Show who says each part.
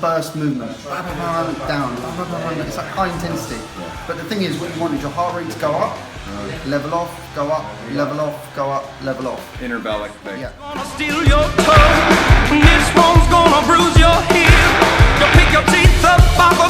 Speaker 1: burst movement, down, it's like high intensity. But the thing is, what you want is your heart rate to go up, level off, go up, level off, go up, level off.
Speaker 2: Intervallic thing.
Speaker 1: Yeah.
Speaker 3: Gonna steal your tongue. This one's gonna bruise your heel. You'll pick your teeth up off